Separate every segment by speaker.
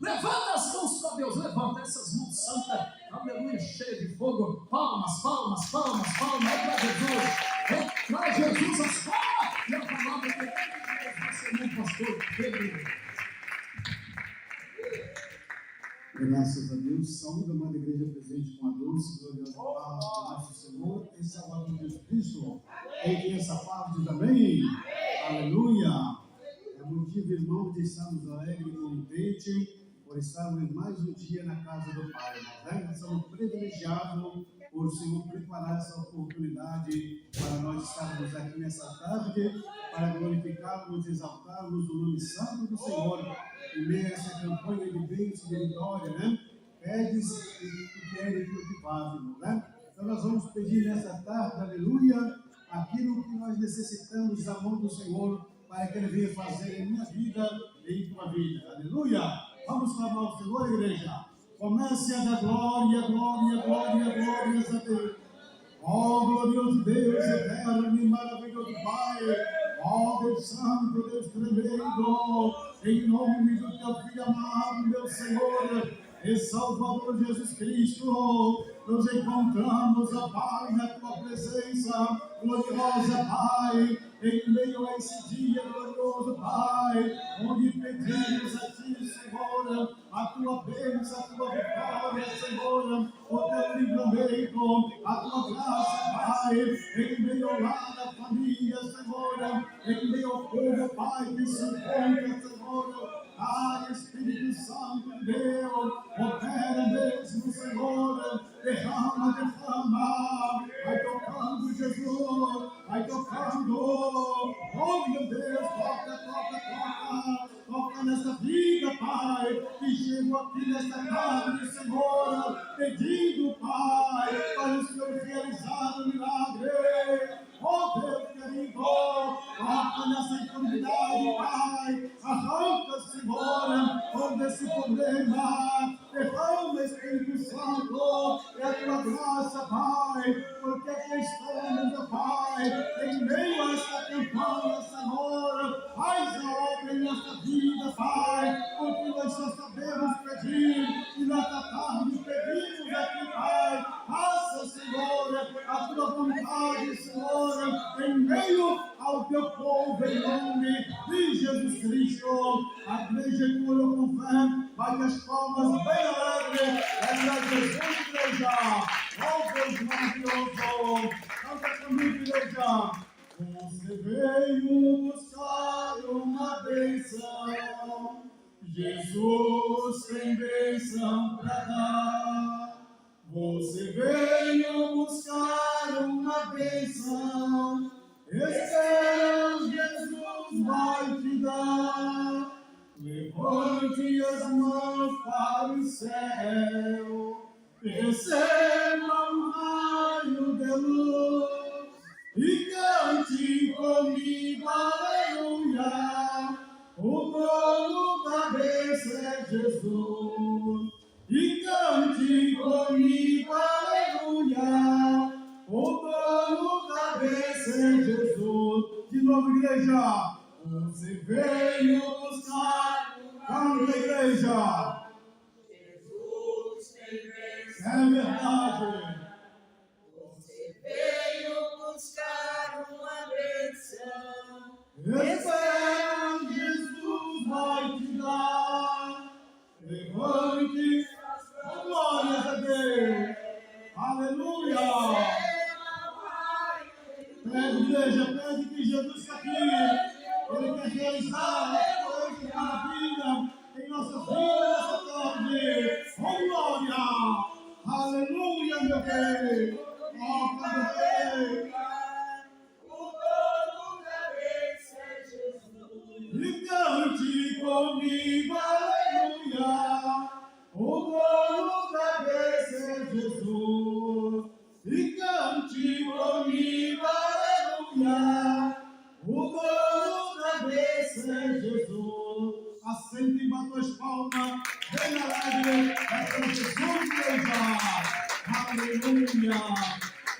Speaker 1: Levanta as mãos para Deus, levanta essas mãos santas, aleluia, cheia de fogo. Palmas, palmas, palmas, palmas, é para Jesus, é para Jesus as palmas. E a palavra de Deus vai ser meu pastor Pedro.
Speaker 2: Graças a Deus, saúde a mãe da igreja presente com a doce, gloriosa palavra do nosso Senhor e Salvador Jesus Cristo. Quem tem essa palavra diz amém. Aleluia. É motivo, irmão, de estarmos alegres e contentes por estarmos mais um dia na casa do Pai. Nós somos privilegiados por o Senhor preparar essa oportunidade para nós estarmos aqui nessa tarde, para glorificarmos e exaltarmos o nome santo do Senhor, em meio a essa campanha de bênção e de vitória, né? Pedes e queres que eu te faço, né? Então nós vamos pedir nessa tarde, aleluia, aquilo que nós necessitamos da mão do Senhor, para que Ele venha fazer em minha vida e em tua vida, aleluia. Vamos clamar ao Senhor, igreja. Comece a dar glória, glória, glória, glória a Deus. Ó glorioso Deus, eterno e maravilhoso Pai. Ó Deus Santo, Deus tremendo. Em nome do teu Filho amado, meu Senhor e Salvador Jesus Cristo, nos encontramos, ó Pai, na tua presença gloriosa, Pai, em meio a esse dia glorioso, Pai, onde pedimos a Ti, Senhor, a Tua bênção, a Tua vitória, Senhor, o Teu livramento, a Tua graça, Pai, em meio à família, Senhor, em meio ao povo, Pai, que se encontra, Senhor. Ai, Espírito Santo de Deus, opera mesmo, Senhor, derrama, vai tocando, Jesus, vai tocando, oh meu Deus, toca nessa vida, Pai, que chegou aqui nesta tarde, Senhor, pedindo, Pai, para o Senhor realizar o milagre. Oh Deus querido, toca nessa enfermidade, Pai, arranca, Senhor, todo esse problema, derrama, Espírito Santo, e a tua graça, Pai, porque aqui estamos, Pai, em meio a esta campanha, Senhor, faz a obra em nossa vida, Pai, porque nós só sabemos pedir, e nesta tarde pedimos aqui, Pai, faça, Senhor, a tua vontade, Senhor, em meio ao teu povo, em nome de Jesus Cristo. A igreja que orou com fé, bate as palmas bem alegre, é para Jesus, igreja. Oh Deus maravilhoso, canta comigo, igreja. Você veio buscar uma bênção, Jesus tem bênção para dar. Você veio buscar uma bênção, esperando Jesus vai te dar. Levante as mãos para o céu, receba um raio de luz e cante comigo, aleluia. O dono da bênção é Jesus. E cante comigo, aleluia. O dono da bênção é Jesus. De novo, igreja. Você veio buscar. Canta, igreja.
Speaker 3: Jesus tem bênção.
Speaker 2: É verdade.
Speaker 3: Você veio buscar uma bênção.
Speaker 2: Espera, Jesus vai te dar. Levante, glória a Deus. Aleluia. Pede, igreja, pede que Jesus está aqui. Ele quer realizar a coisa maravilha em nossas vidas nessa tarde. Oh, glória. Aleluia, meu Deus. Oh, Pai, Deus. E cante comigo, aleluia. O dono da bênção é Jesus. E cante comigo, aleluia. O dono da bênção é Jesus. Assente e bata as palmas, bem alegre, é para Jesus, igreja. Aleluia.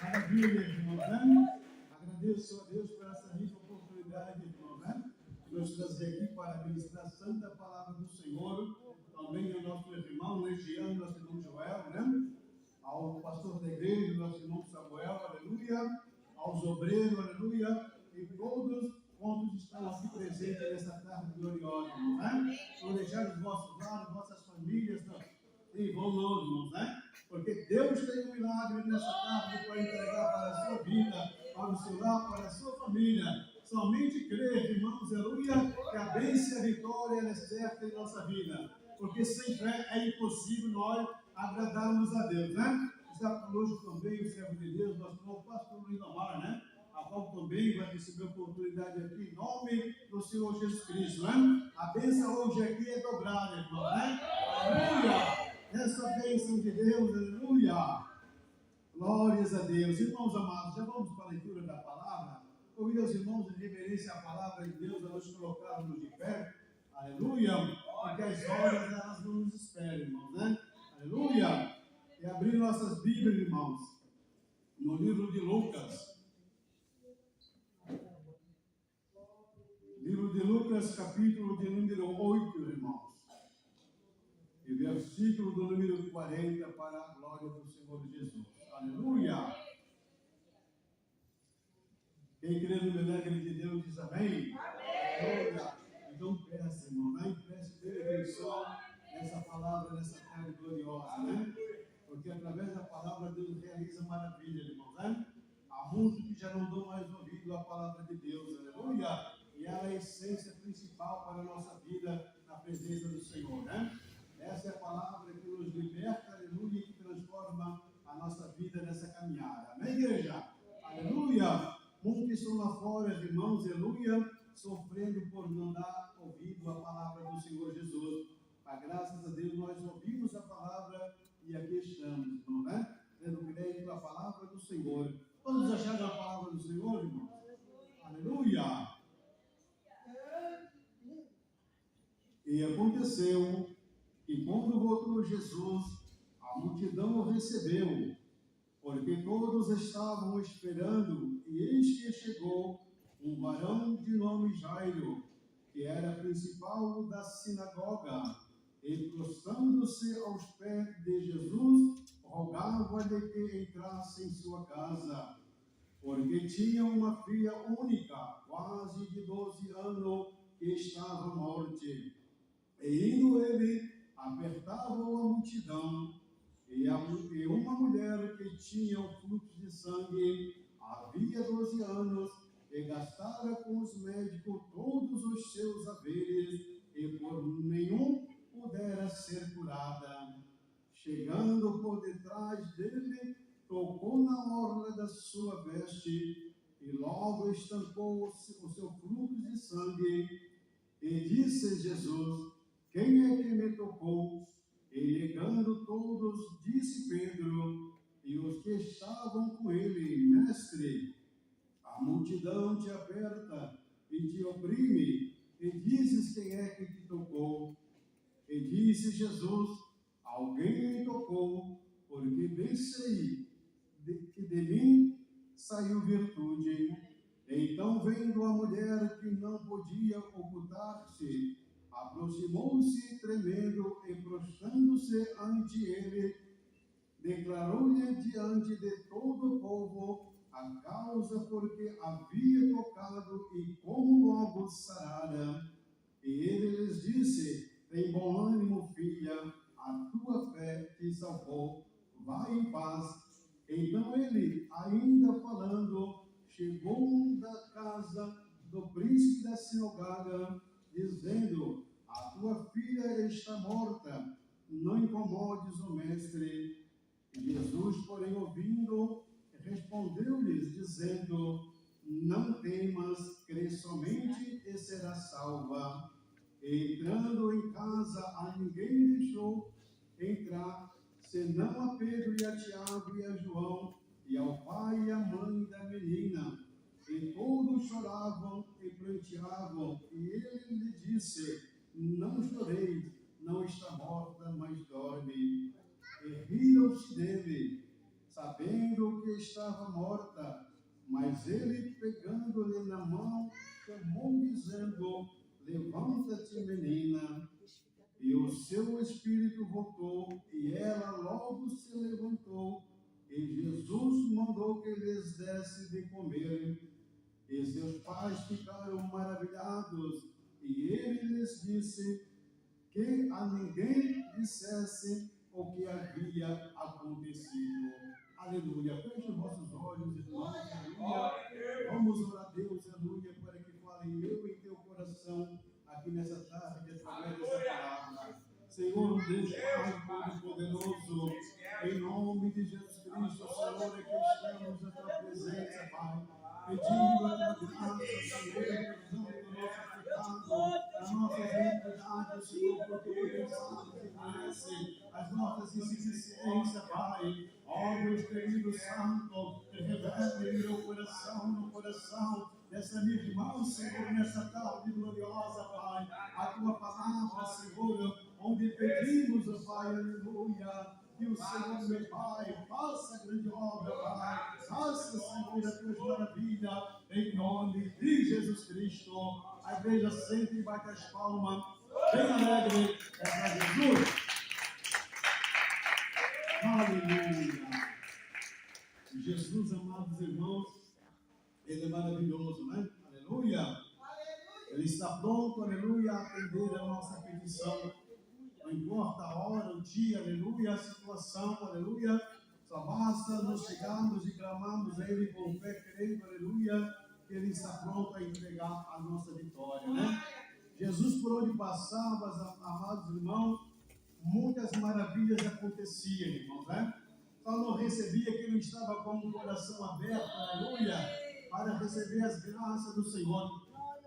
Speaker 2: Maravilha, irmão, né? Agradeço a Deus por essa rica oportunidade, irmão, né? Nos trazer aqui para ministrar a santa palavra do Senhor. Então, também ao nosso irmão Legiano, nosso irmão Joel, né? Ao pastor da igreja, nosso irmão Samuel, aleluia, aos obreiros, aleluia, e todos quantos estão aqui presentes nessa tarde gloriosa, né? Planejar os vossos lares, vossas famílias, e vão longe, irmãos, né? Porque Deus tem um milagre nessa tarde para entregar para a sua vida, para o seu lar, para a sua família. Somente crer, irmãos, aleluia, que a bênção e a vitória é certa em nossa vida. Porque sem fé é impossível nós agradarmos a Deus, né? Está conosco também o servo de Deus, nosso novo pastor Lindomar, né? A qual também vai receber oportunidade aqui em nome do Senhor Jesus Cristo, né? A bênção hoje aqui é dobrada, irmão, né? Aleluia! Essa bênção de Deus, aleluia! Glórias a Deus. Irmãos amados, já vamos para a leitura da palavra. Convido os irmãos em reverência à palavra de Deus a nos colocarmos de pé. Aleluia! Porque as horas elas não nos esperam, irmãos, né? Aleluia! E abrir nossas Bíblias, irmãos, no livro de Lucas. Livro de Lucas, capítulo de número 8, irmãos. E versículo do número 40 para a glória do Senhor Jesus. Aleluia! Quem crê no milagre de Deus diz amém? Aleluia! Então peça, irmão, não peça atenção nessa palavra, nessa tarde gloriosa, né? Porque através da palavra Deus realiza maravilha, irmão, né? Há muitos que já não dão mais ouvido à palavra de Deus, aleluia! E ela é a essência principal para a nossa vida na presença do Senhor, né? Essa é a palavra que nos liberta, aleluia, e que transforma a nossa vida nessa caminhada. Amém, igreja? Aleluia! Muitos estão lá fora, irmãos, aleluia, sofrendo por não dar ouvido à palavra do Senhor Jesus. Mas graças a Deus nós ouvimos a palavra e aqui estamos, irmão, né? Tendo crédito à palavra do Senhor. Todos acharam a palavra do Senhor, irmãos? Aleluia! E aconteceu que quando voltou Jesus, a multidão o recebeu, porque todos estavam esperando, e eis que chegou um varão de nome Jairo, que era principal da sinagoga, e prostrando-se aos pés de Jesus, rogava-lhe que entrasse em sua casa, porque tinha uma filha única, quase de 12 anos, que estava morte. E indo ele, apertava a multidão, e uma mulher que tinha o fluxo de sangue havia 12 anos, e gastara com os médicos todos os seus haveres, e por nenhum pudera ser curada. Chegando por detrás dele, tocou na orla da sua veste, e logo estancou o seu fluxo de sangue. E disse Jesus: quem é que me tocou? E negando todos, disse Pedro, e os que estavam com ele: Mestre, a multidão te aperta e te oprime, e dizes quem é que te tocou? E disse Jesus: alguém me tocou, porque bem sei que de mim saiu virtude. Então, vendo a mulher que não podia ocultar-se, aproximou-se tremendo e prostrando-se ante ele, declarou-lhe diante de todo o povo a causa porque havia tocado e como logo sarara. E ele lhes disse: tem bom ânimo, filha, a tua fé te salvou, vai em paz. Então ele, ainda falando, chegou da casa do príncipe da sinagoga, dizendo: a tua filha está morta, não incomodes o mestre. E Jesus, porém, ouvindo, respondeu-lhes, dizendo: não temas, crê somente e será salva. E entrando em casa, a ninguém deixou entrar, senão a Pedro e a Tiago e a João, e ao pai e à mãe da menina. E todos choravam e pranteavam, e ele lhe disse: não choreis, não está morta, mas dorme. E riram-se dele, sabendo que estava morta. Mas ele, pegando-lhe na mão, chamou, dizendo: levanta-te, menina. E o seu espírito voltou, e ela logo se levantou, e Jesus mandou que lhes desse de comer. E seus pais ficaram maravilhados, e ele lhes disse que a ninguém dissesse o que havia acontecido. Aleluia. Feche os vossos olhos, irmãos. Aleluia. Vamos orar a Deus, aleluia, para que fale eu em teu coração aqui nessa tarde, através dessa palavra. Senhor, Deus Pai Todo-Poderoso, em nome de Jesus Cristo, Senhor, é que estamos na tua presença, Pai. Pedindo a tua graça, Senhor, perdão do nosso pecado, da nossa iniquidade, Senhor, porque tu bem sabes e conhece as nossas insuficiências, Pai. Ó Deus querido Santo, revele em meu coração, no coração dessa minha irmã, Senhor, nessa tarde gloriosa, Pai, a tua palavra, Senhor, onde pedimos, ó Pai, aleluia, que o Senhor, meu Pai, faça a grande obra, Pai, faça, Senhor, as tuas maravilhas, em nome de Jesus Cristo. A igreja sempre e bate as palmas, bem alegre, é para Jesus. Aleluia. Jesus, amados irmãos, Ele é maravilhoso, né? Aleluia. Ele está pronto, aleluia, a atender a nossa petição. Não importa a hora, o dia, aleluia, a situação, aleluia. Só basta nos chegarmos e clamarmos a Ele com fé, crendo, aleluia, que Ele está pronto a entregar a nossa vitória, né? Jesus, por onde passava, amados irmãos, muitas maravilhas aconteciam, irmãos, né? Só não recebia quem não estava com o coração aberto, aleluia, para receber as graças do Senhor.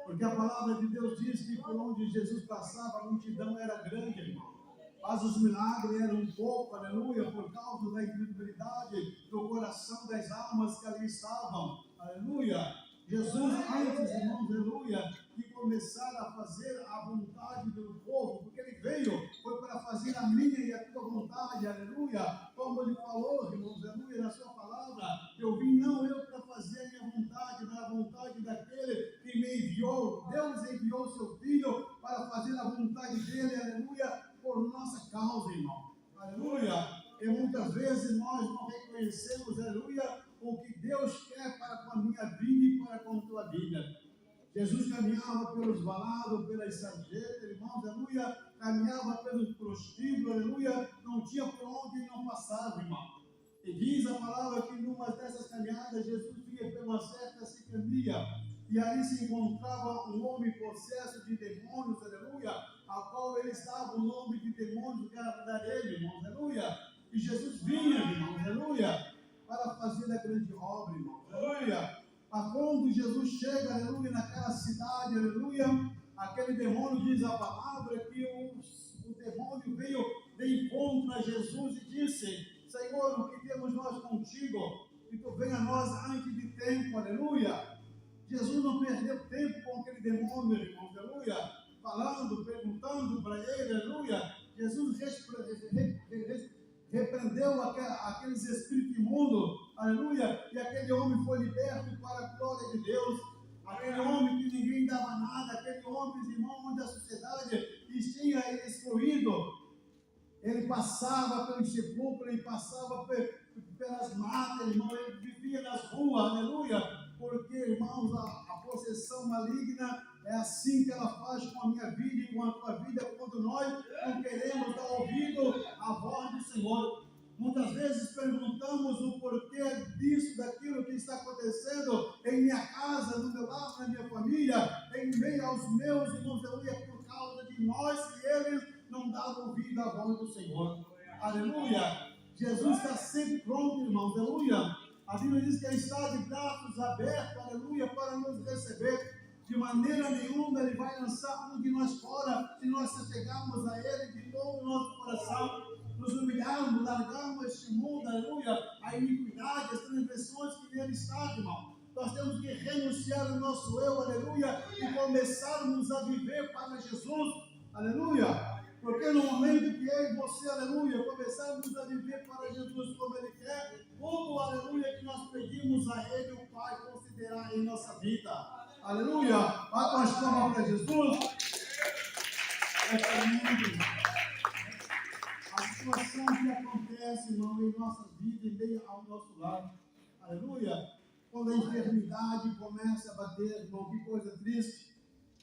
Speaker 2: Porque a palavra de Deus diz que por onde Jesus passava, a multidão era grande, irmão. Mas os milagres eram um pouco, aleluia, por causa da incredulidade do coração das almas que ali estavam, aleluia. Jesus, antes, irmãos, aleluia, de começar a fazer a vontade do povo, porque ele veio, foi para fazer a minha e a tua vontade, aleluia, como ele falou, irmãos, aleluia, na sua palavra, eu vim não eu para fazer a minha vontade, mas a vontade daquele que me enviou. Deus enviou seu Filho para fazer a vontade dele, aleluia, por nossa causa, irmão, aleluia. E muitas vezes nós não reconhecemos, aleluia, o que Deus quer para com a minha vida e para com a tua vida. Jesus caminhava pelos valados, pelas sarjetas, irmãos, aleluia, caminhava pelos prostíbulos, aleluia, não tinha por onde ele não passava, irmão. E diz a palavra que numa dessas caminhadas, Jesus vinha por uma certa cicania, e ali se encontrava um homem possesso de demônios, aleluia, a qual ele estava, o nome de demônios que era para ele, irmãos, aleluia. E Jesus vinha, irmãos, aleluia, para fazer a grande obra, irmãos, aleluia. Mas quando Jesus chega, aleluia, naquela cidade, aleluia, aquele demônio, diz a palavra, que o demônio veio de encontro a Jesus e disse: Senhor, o que temos nós contigo? Que tu venha a nós antes de tempo, aleluia. Jesus não perdeu tempo com aquele demônio, irmãos, aleluia, falando, perguntando para ele, aleluia. Jesus repreendeu aqueles espíritos imundos, aleluia, e aquele homem foi liberto para a glória de Deus. Aquele homem que ninguém dava nada, aquele homem, irmão, onde a sociedade tinha excluído, ele passava pelos sepulcros, ele passava pelas matas, irmão, ele vivia nas ruas, aleluia, porque, irmãos, a possessão maligna é assim que ela faz com a minha vida e com a tua vida, quando nós não queremos dar ouvido à voz do Senhor. Muitas vezes perguntamos o porquê disso, daquilo que está acontecendo em minha casa, no meu lar, na minha família, em meio aos meus irmãos, aleluia, por causa de nós e eles não davam ouvido à voz do Senhor. Aleluia. Jesus está sempre pronto, irmãos, aleluia. A Bíblia diz que ele está de braços abertos, aleluia, para nos receber. De maneira nenhuma ele vai lançar um de nós fora, se nós se chegarmos a ele de todo o nosso coração, nos humilharmos, largarmos este mundo, aleluia, a iniquidade, as transgressões que nele está, irmão. Nós temos que renunciar ao nosso eu, aleluia, e começarmos a viver para Jesus, aleluia. Porque no momento que eu e você, aleluia, começarmos a viver para Jesus como Ele quer, tudo, aleluia, que nós pedimos a Ele, o Pai considerar em nossa vida. Aleluia. Bata as palmas para Jesus. É tremendo. acontece, irmão, em nossa vida, em meio ao nosso lar. Aleluia. Quando a enfermidade começa a bater, irmão, que coisa triste.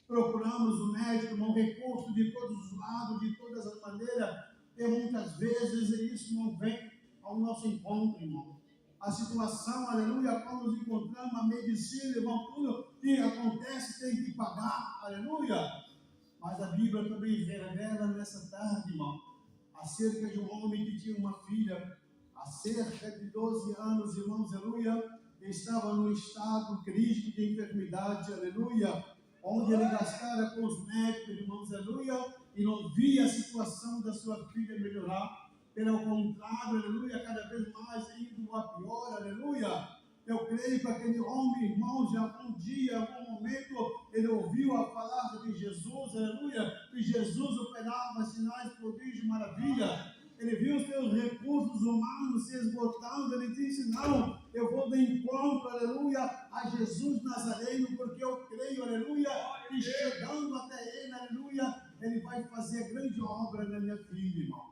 Speaker 2: Procuramos o médico, irmão, recurso de todos os lados, de todas as maneiras, e muitas vezes isso não vem ao nosso encontro, irmão. A situação, aleluia, quando nos encontramos, a medicina, irmão, tudo que acontece tem que pagar, aleluia. Mas a Bíblia também revela nessa tarde, irmão, acerca de um homem que tinha uma filha, há cerca de 12 anos, irmãos, aleluia, estava num estado crítico de enfermidade, aleluia, onde ele gastara com os médicos, irmãos, aleluia, e não via a situação da sua filha melhorar. Pelo contrário, aleluia, cada vez mais indo a pior, aleluia. Eu creio que aquele homem, irmãos, algum dia, algum momento, ele ouviu a palavra de Jesus, aleluia, e Jesus operava sinais, prodígios, maravilha. Ele viu os seus recursos humanos se esgotando, ele disse, não, eu vou de encontro, aleluia, a Jesus Nazareno, porque eu creio, aleluia, e chegando até ele, aleluia, ele vai fazer grande obra na minha vida, irmão.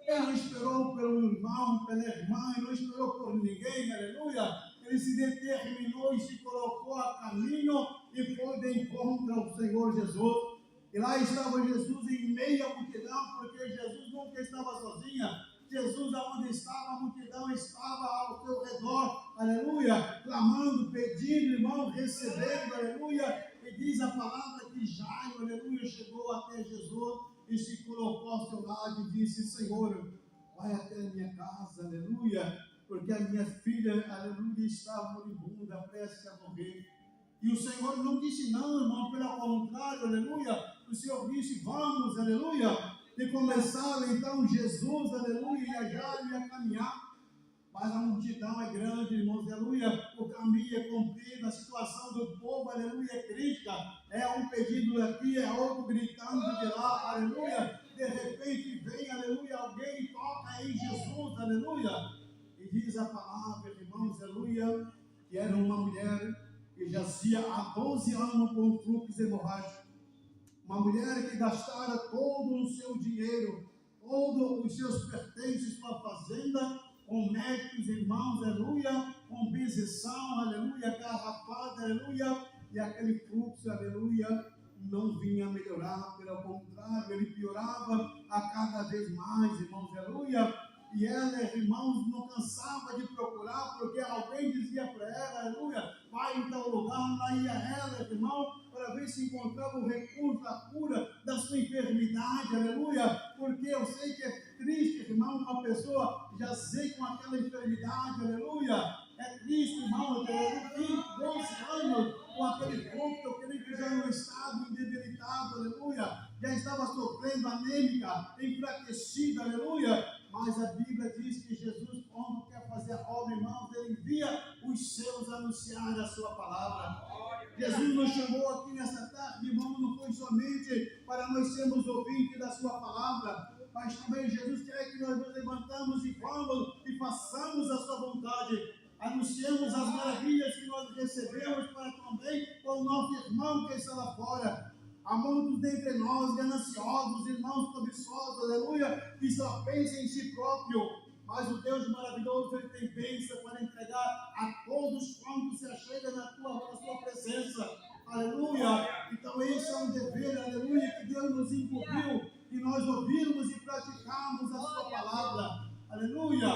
Speaker 2: Ele não esperou pelo irmão, pela irmã, ele não esperou por ninguém, aleluia. Ele se determinou e se colocou a caminho e foi de encontro ao Senhor Jesus. E lá estava Jesus em meio à multidão, porque Jesus nunca estava sozinho. Jesus, aonde estava, a multidão estava ao seu redor, aleluia, clamando, pedindo, irmão, recebendo, aleluia. E diz a palavra que Jairo, aleluia, chegou até Jesus e se colocou ao seu lado e disse, Senhor, vai até a minha casa, aleluia, porque a minha filha, aleluia, está moribunda, prestes a morrer. E o Senhor não disse não, irmão, pelo contrário, aleluia, o Senhor disse, vamos, aleluia, e começaram então Jesus, aleluia, e a Jairo ia caminhar. Mas a multidão é grande, irmãos, aleluia, o caminho é comprido, a situação do povo, aleluia, é crítica, é um pedido daqui, é outro gritando de lá, aleluia, de repente vem, aleluia, alguém e toca em Jesus, aleluia, e diz a palavra, irmãos, aleluia, que era uma mulher que jazia há 12 anos com fluxo hemorrágico, uma mulher que gastara todo o seu dinheiro, todos os seus pertences, sua fazenda, com médicos, irmãos, aleluia, com benzeção, aleluia, garrafada, aleluia, e aquele fluxo, aleluia, não vinha melhorar, pelo contrário, ele piorava a cada vez mais, irmãos, aleluia, e ela, irmãos, não cansava de procurar, porque alguém dizia para ela, aleluia, vai em tal lugar, lá ia ela, irmão, para ver se encontrava o recurso, a cura da sua enfermidade, aleluia, porque eu sei que é triste, irmão, uma pessoa já sei com aquela enfermidade, aleluia, é triste, irmão, eu tenho 12 anos com aquele corpo, eu creio que já no estado endebilitado, aleluia, já estava sofrendo anêmica, enfraquecida, aleluia, mas a Bíblia diz que Jesus, quando quer fazer a obra, irmãos, ele envia os seus a anunciar a sua palavra. Jesus nos chamou aqui nessa tarde, irmão, não foi somente para nós sermos ouvintes da sua palavra, mas também Jesus quer que nós nos levantamos e vamos e façamos a sua vontade, anunciemos as maravilhas que nós recebemos para também com o nosso irmão que está lá fora. Há muitos dentre nós gananciosos, irmãos cobiçosos, aleluia, que só pensam em si próprio, mas o Deus maravilhoso, ele tem bênção para entregar a todos quantos se achegam na sua presença, aleluia. Então esse é um dever, aleluia, que Deus nos incumbiu, que nós ouvirmos e praticarmos a sua palavra, aleluia.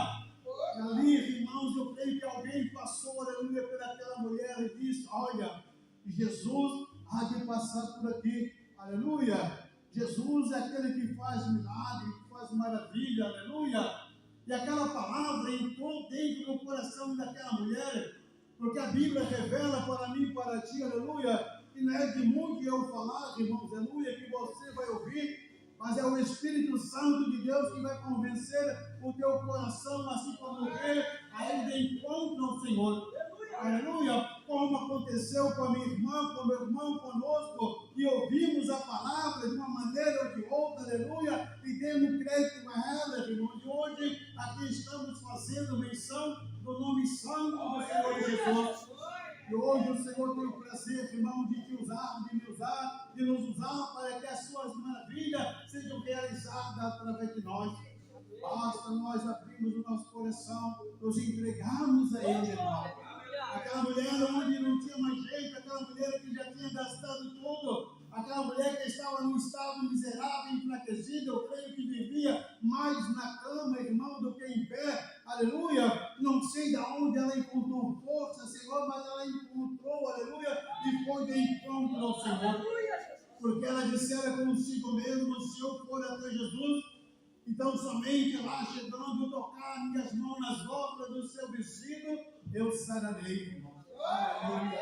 Speaker 2: E ali, irmãos, eu creio que alguém passou, aleluia, pelaquela mulher e disse, olha, Jesus há de passar por aqui, aleluia. Jesus é aquele que faz milagre, que faz maravilha, aleluia. E aquela palavra entrou dentro do coração daquela mulher, porque a Bíblia revela para mim e para ti, aleluia, que não é de muito eu falar, irmãos, aleluia, que você vai ouvir, mas é o Espírito Santo de Deus que vai convencer o teu coração, assim como morrer, a ele de encontro ao Senhor. Aleluia, como aconteceu com a minha irmã, com o meu irmão conosco, e ouvimos a palavra de uma maneira ou de outra, aleluia, e demos crédito a ela, irmão. E hoje aqui estamos fazendo menção do nome santo do Senhor Jesus. E hoje o Senhor tem o prazer, irmão, de te usar, de me usar, de nos usar para que as suas maravilhas sejam realizadas através de nós. Basta nós abrirmos o nosso coração, nos entregarmos a Ele, irmão. Aquela mulher onde não tinha mais jeito, aquela mulher que já tinha gastado tudo, aquela mulher que estava num estado miserável, enfraquecido, eu creio que vivia mais na cama, irmão, do que em pé, aleluia. Não sei de onde ela encontrou força, Senhor, mas ela encontrou, aleluia, e foi de encontro ao Senhor. Porque ela dissera consigo mesmo: se eu for até Jesus, então somente lá chegando, tocar minhas mãos nas obras do seu vestido, eu sararei, irmão. Aleluia.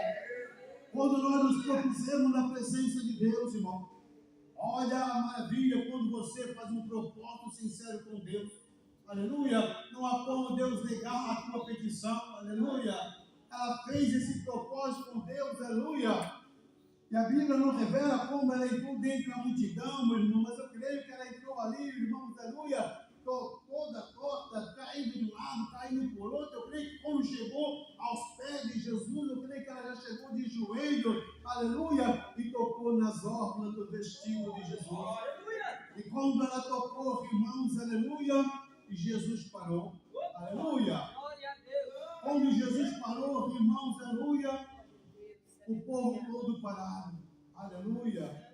Speaker 2: Quando nós nos propusemos na presença de Deus, irmão, olha a maravilha quando você faz um propósito sincero com Deus. Aleluia. Não há como Deus negar a tua petição. Aleluia. Ela fez esse propósito com Deus. Aleluia. E a Bíblia não revela como ela entrou dentro da multidão, meu irmão, mas eu creio que ela entrou ali, irmão, aleluia, toda torta, caindo de um lado, caindo por outro. Eu creio que quando chegou aos pés de Jesus, eu creio que ela já chegou de joelho, aleluia, e tocou nas orlas do vestido de Jesus. E quando ela tocou, irmãos, aleluia, Jesus parou, aleluia. Quando Jesus parou, irmãos, aleluia, o povo todo parado, aleluia.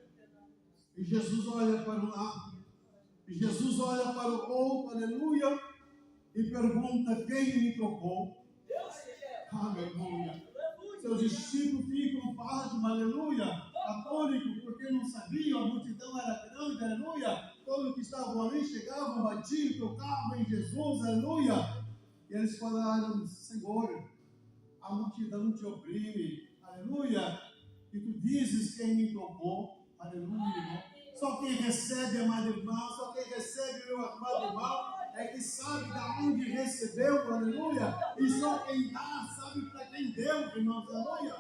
Speaker 2: E Jesus olha para um lado, e Jesus olha para o outro, aleluia, e pergunta: quem me tocou? Aleluia. Seus discípulos ficam pasmos, aleluia, atônicos, porque não sabiam, a multidão era grande, aleluia. Todos que estavam ali chegavam, batiam, tocavam em Jesus, aleluia. E eles falaram: Senhor, a multidão te oprime, aleluia, e tu dizes quem me tocou, aleluia, irmão. Só quem recebe, amado irmão, só quem recebe, meu amado irmão, é que sabe de onde recebeu, aleluia, e só quem dá sabe para quem deu, irmãos, aleluia.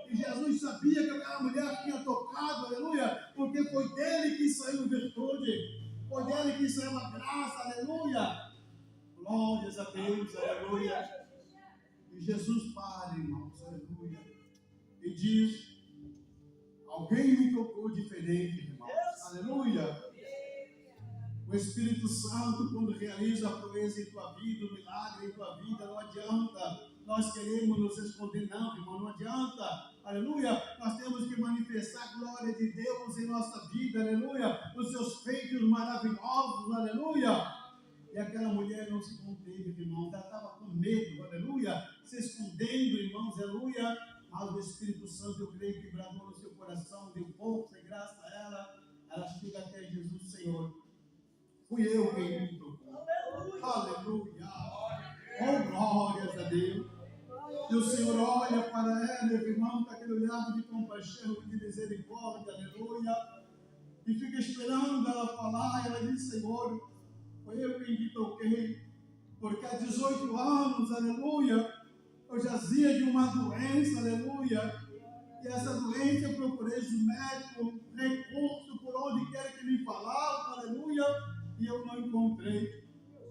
Speaker 2: E Jesus sabia que aquela mulher tinha tocado, aleluia, porque foi dele que saiu virtude, foi dele que saiu a graça, aleluia. Glórias a Deus, aleluia. E Jesus para, irmãos, aleluia, e diz: alguém me tocou diferente, irmãos, aleluia. O Espírito Santo, quando realiza a proeza em tua vida, o milagre em tua vida, não adianta nós queremos nos esconder, não, irmão, não adianta, aleluia. Nós temos que manifestar a glória de Deus em nossa vida, aleluia, os seus feitos maravilhosos, aleluia. E aquela mulher não se conteve, irmãos, ela estava com medo, aleluia, se escondendo, irmãos, aleluia. Mas o Espírito Santo, eu creio que bradou no seu coração, deu força e graça a ela. Ela chega até Jesus: Senhor, fui eu quem me tocou. Aleluia. Oh, glórias a Deus. E o Senhor olha para ela, irmão, com aquele olhar de compaixão e de misericórdia, aleluia, e fica esperando ela falar. E ela diz: Senhor, foi eu quem te toquei, porque há 18 anos, aleluia, eu jazia de uma doença, aleluia, e essa doença eu procurei o médico, recurso por onde quer que me falava, aleluia, e eu não encontrei.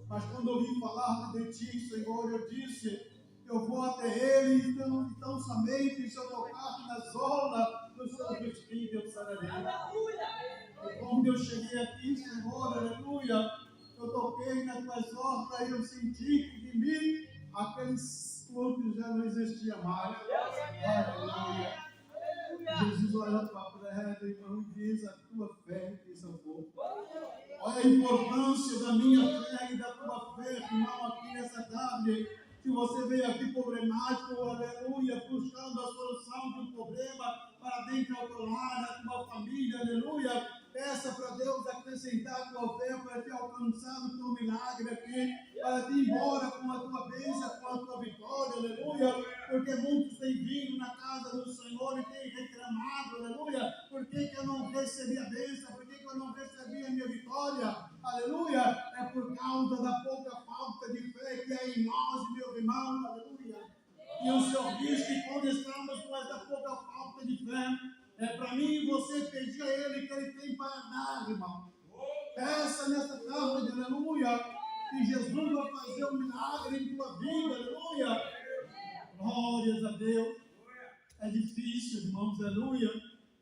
Speaker 2: Mas quando eu vim falar de ti, Senhor, eu disse: eu vou até ele, então somente se eu tocar nas orlas do seu vestido, eu sararei. E quando eu cheguei aqui, Senhor, aleluia, eu toquei nas tuas orlas e eu senti que de mim aqueles corpos já não existia mais. Aleluia. Jesus olha para ela, irmão, e diz: a tua fé te salvou. Olha a importância da minha fé e da tua fé, irmão, aqui nessa tarde. Se você veio aqui problemático, aleluia, buscando a solução de um problema para dentro do teu lar, da tua família, aleluia, peça para Deus acrescentar a tua fé para te alcançar o teu milagre aqui, para te ir embora com a tua bênção, com a tua vitória, aleluia, porque muitos têm vindo na casa do Senhor e têm reclamado, aleluia, por que eu não recebi a bênção, por que eu não recebi a minha vitória, aleluia, é por causa da pouca falta de fé que há em nós, meu irmão, aleluia. E o Senhor diz que quando estamos com essa pouca falta de fé, é para mim e você pedir a Ele que Ele tem para dar, irmão. Peça nessa tarde, aleluia, que Jesus vai fazer um milagre em tua vida, aleluia. Glórias a Deus. É difícil, irmãos, aleluia.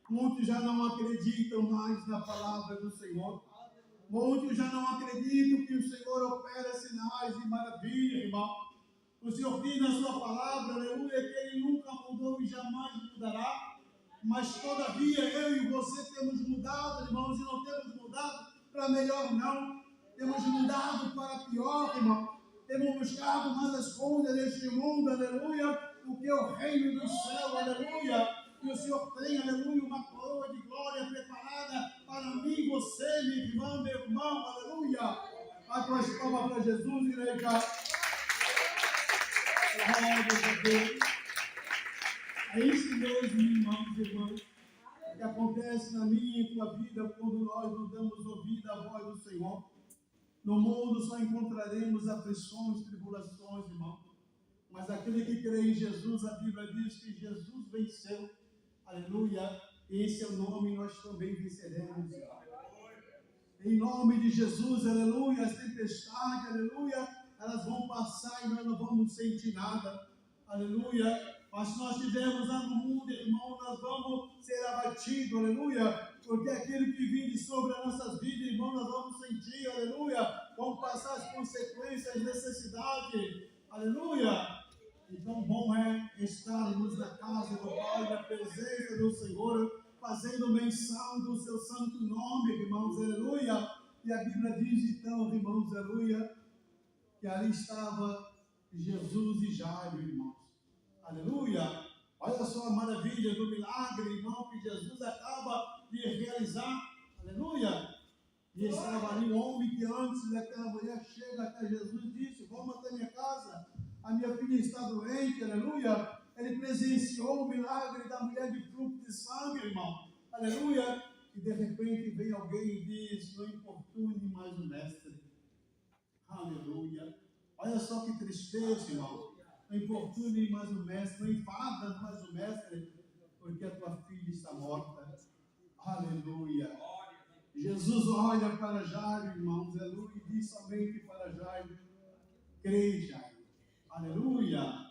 Speaker 2: Muitos já não acreditam mais na palavra do Senhor. Muitos já não acreditam que o Senhor opera sinais e maravilhas, irmão. O Senhor diz na sua palavra, aleluia, que Ele nunca mudou e jamais mudará. Mas todavia eu e você temos mudado, irmãos, e não temos mudado para melhor, não. Temos mudado para pior, irmão. Temos buscado mais as coisas deste mundo, aleluia, do que o reino do céu, aleluia. E o Senhor tem, aleluia, uma coroa de glória preparada para mim, você, minha irmã, meu irmão, aleluia. A tua palmas para Jesus, igreja. Glória a Deus. É isso mesmo, irmãos e irmãs, que acontece na minha e tua vida quando nós não damos ouvido à voz do Senhor. No mundo só encontraremos aflições, tribulações, irmão. Mas aquele que crê em Jesus, a Bíblia diz que Jesus venceu. Aleluia. Esse é o nome, nós também venceremos. Em nome de Jesus, aleluia. As tempestades, aleluia, elas vão passar e nós não vamos sentir nada. Aleluia. Mas se nós estivermos lá no mundo, irmão, nós vamos ser abatidos, aleluia. Porque aquilo que vive sobre as nossas vidas, irmão, nós vamos sentir, aleluia. Vamos passar as consequências, as necessidades, aleluia. Então, bom é estarmos na casa do Pai, na presença do Senhor, fazendo menção do seu santo nome, irmãos, aleluia. E a Bíblia diz, então, irmãos, aleluia, que ali estava Jesus e Jairo, irmãos. Aleluia! Olha só a maravilha do milagre, irmão, que Jesus acaba de realizar. Aleluia! E estava ali um homem que antes daquela mulher chega até Jesus e disse: vamos até minha casa, a minha filha está doente, aleluia. Ele presenciou o milagre da mulher de fluxo de sangue, irmão. Aleluia! E de repente vem alguém e diz: não importune mais o mestre. Aleluia! Olha só que tristeza, irmão. Não importune mais o mestre, não enfada mais o mestre, porque a tua filha está morta. Aleluia. Jesus olha para Jairo, irmãos, aleluia, e diz somente para Jairo: crê, Jairo. Aleluia.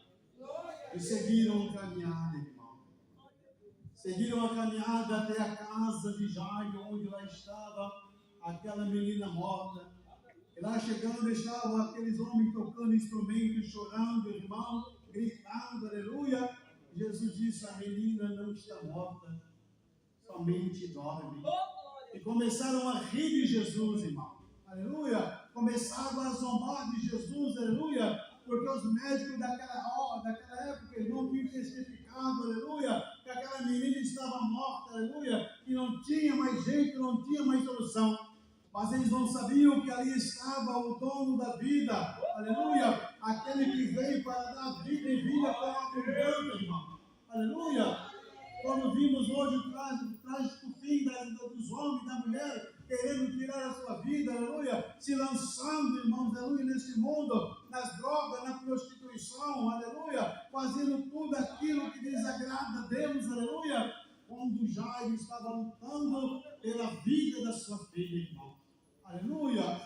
Speaker 2: E seguiram a caminhada, irmão. Seguiram a caminhada até a casa de Jairo, onde lá estava aquela menina morta. E lá chegando estavam aqueles homens tocando instrumentos, chorando, irmão, gritando, aleluia. Jesus disse: a menina não está morta, somente dorme. E começaram a rir de Jesus, irmão, aleluia. Começaram a zombar de Jesus, aleluia, porque os médicos daquela época, irmão, tinham testificado, aleluia, que aquela menina estava morta, aleluia, e não tinha mais jeito, não tinha mais solução. Mas eles não sabiam que ali estava o dono da vida, aleluia, aquele que veio para dar vida e vida com abundância, irmão, aleluia. Quando vimos hoje o trágico fim dos homens, da mulher, querendo tirar a sua vida, aleluia, se lançando, irmãos, aleluia, nesse mundo, nas drogas, na prostituição, aleluia, fazendo tudo aquilo que desagrada a Deus, aleluia, quando Jairo estava lutando pela vida da sua filha, irmão. Aleluia!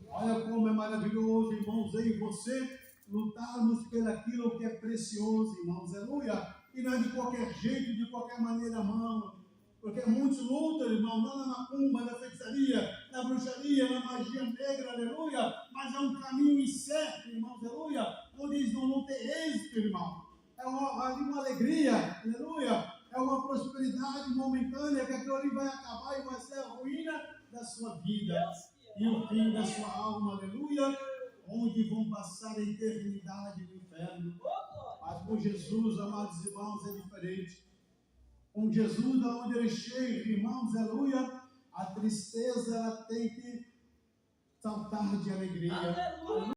Speaker 2: Olha como é maravilhoso, irmãos, eu e você lutarmos pelaquilo que é precioso, irmãos, aleluia! E não é de qualquer jeito, de qualquer maneira, mano. Porque muitos lutam, irmão, não na macumba, na feitiçaria, na bruxaria, na magia negra, aleluia. Mas é um caminho incerto, irmãos, aleluia, onde eles não vão ter êxito, irmão. É uma alegria, aleluia. É uma prosperidade momentânea, que aquilo ali vai acabar e vai ser a ruína da sua vida e o fim da sua alma, aleluia, onde vão passar a eternidade no inferno. Mas com Jesus, amados irmãos, é diferente. Com Jesus, aonde ele chega, irmãos, aleluia, a tristeza ela tem que saltar de alegria. Aleluia.